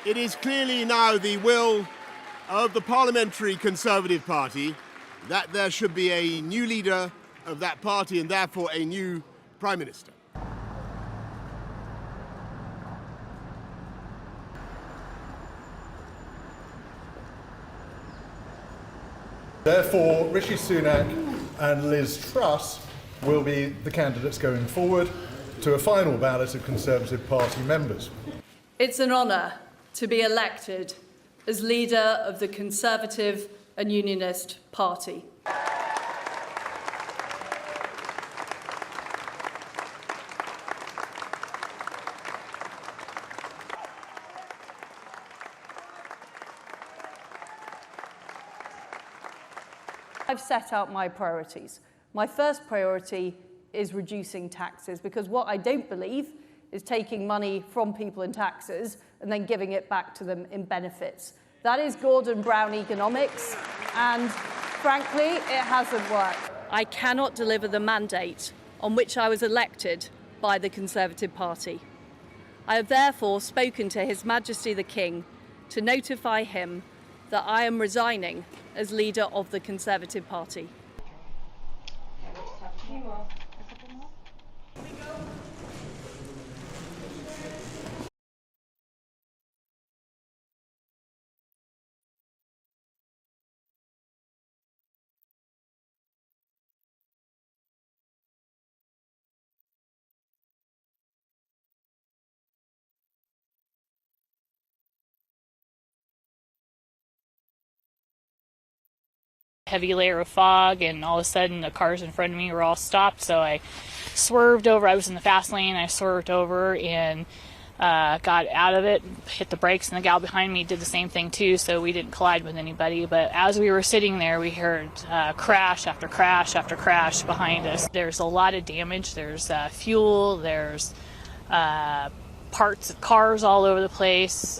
It is clearly now the will of the Parliamentary Conservative Party that there should be a new leader of that party and therefore a new Prime Minister. Therefore, Rishi Sunak and Liz Truss will be the candidates going forward to a final ballot of Conservative Party members. It's an honour to be elected as leader of the Conservative and Unionist Party. I've set out my priorities. My first priority is reducing taxes, because what I don't believe is taking money from people in taxes and then giving it back to them in benefits. That is Gordon Brown economics, and frankly, it hasn't worked. I cannot deliver the mandate on which I was elected by the Conservative Party. I have therefore spoken to His Majesty the King to notify him that I am resigning as leader of the Conservative Party. Heavy layer of fog, and all of a sudden the cars in front of me were all stopped, so I swerved over. I was in the fast lane. I swerved over and got out of it, hit the brakes, and the gal behind me did the same thing too, so we didn't collide with anybody. But as we were sitting there, we heard crash after crash after crash behind us. There's a lot of damage. There's fuel, there's parts of cars all over the place,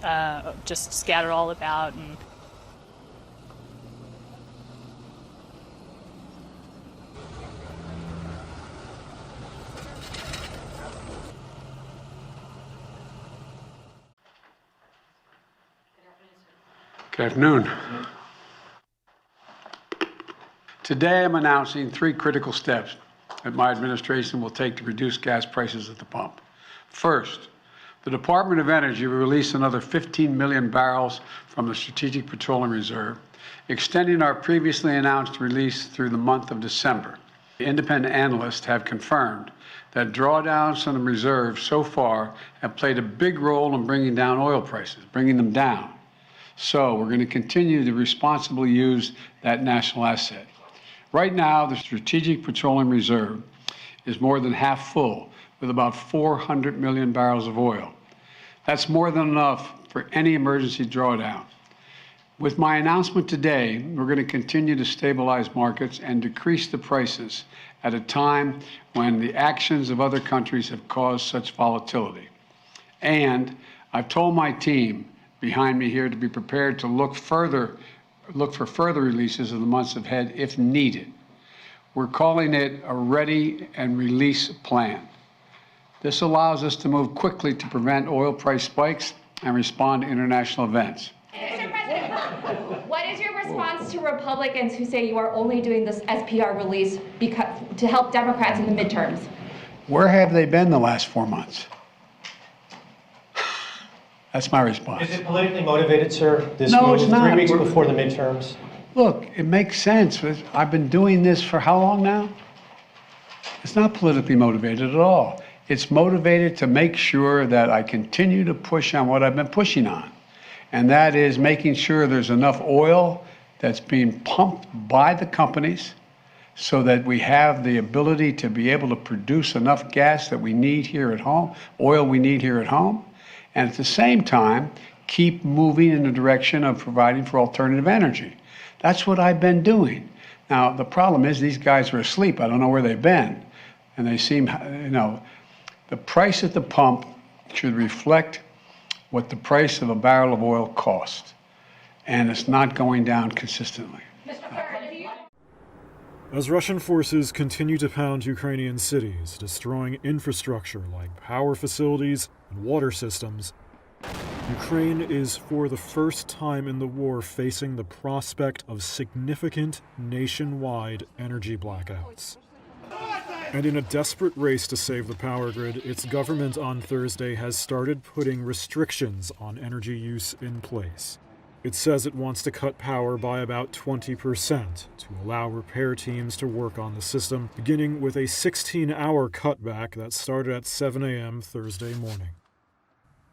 just scattered all about. And good afternoon. Today I'm announcing 3 critical steps that my administration will take to reduce gas prices at the pump. First, the Department of Energy will release another 15 million barrels from the Strategic Petroleum Reserve, extending our previously announced release through the month of December. The independent analysts have confirmed that drawdowns from the reserve so far have played a big role in bringing down oil prices, bringing them down. So we're going to continue to responsibly use that national asset. Right now, the Strategic Petroleum Reserve is more than half full, with about 400 million barrels of oil. That's more than enough for any emergency drawdown. With my announcement today, we're going to continue to stabilize markets and decrease the prices at a time when the actions of other countries have caused such volatility. And I've told my team behind me here to be prepared to look for further releases in the months ahead if needed. We're calling it a ready and release plan. This allows us to move quickly to prevent oil price spikes and respond to international events. Mr. President, what is your response to Republicans who say you are only doing this SPR release to help Democrats in the midterms? Where have they been the last 4 months? That's my response. Is it politically motivated, sir? This No, move it's not. 3 weeks before the midterms? Look, it makes sense. I've been doing this for how long now? It's not politically motivated at all. It's motivated to make sure that I continue to push on what I've been pushing on. And that is making sure there's enough oil that's being pumped by the companies so that we have the ability to be able to produce enough gas that we need here at home, oil we need here at home, and at the same time, keep moving in the direction of providing for alternative energy. That's what I've been doing. Now, the problem is these guys are asleep. I don't know where they've been. And they seem, the price at the pump should reflect what the price of a barrel of oil costs. And it's not going down consistently. As Russian forces continue to pound Ukrainian cities, destroying infrastructure like power facilities and water systems, Ukraine is for the first time in the war facing the prospect of significant nationwide energy blackouts. And in a desperate race to save the power grid, its government on Thursday has started putting restrictions on energy use in place. It says it wants to cut power by about 20% to allow repair teams to work on the system, beginning with a 16-hour cutback that started at 7 a.m. Thursday morning.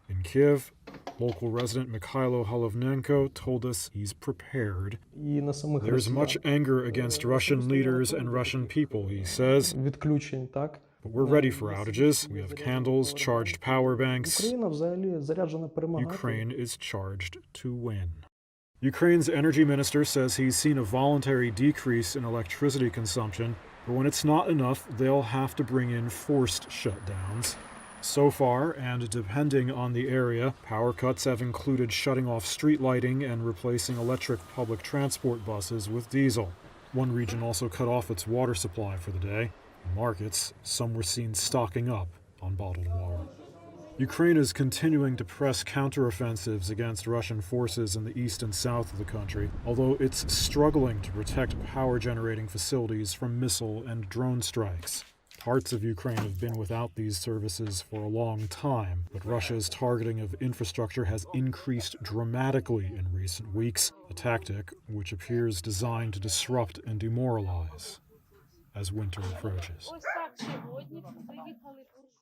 In Kiev, local resident Mikhailo Holovnenko told us he's prepared. There's much anger against Russian leaders and Russian people, he says. But we're ready for outages. We have candles, charged power banks. Ukraine is charged to win. Ukraine's energy minister says he's seen a voluntary decrease in electricity consumption, but when it's not enough, they'll have to bring in forced shutdowns. So far, and depending on the area, power cuts have included shutting off street lighting and replacing electric public transport buses with diesel. One region also cut off its water supply for the day. In markets, some were seen stocking up on bottled water. Ukraine is continuing to press counteroffensives against Russian forces in the east and south of the country, although it's struggling to protect power-generating facilities from missile and drone strikes. Parts of Ukraine have been without these services for a long time, but Russia's targeting of infrastructure has increased dramatically in recent weeks, a tactic which appears designed to disrupt and demoralize as winter approaches.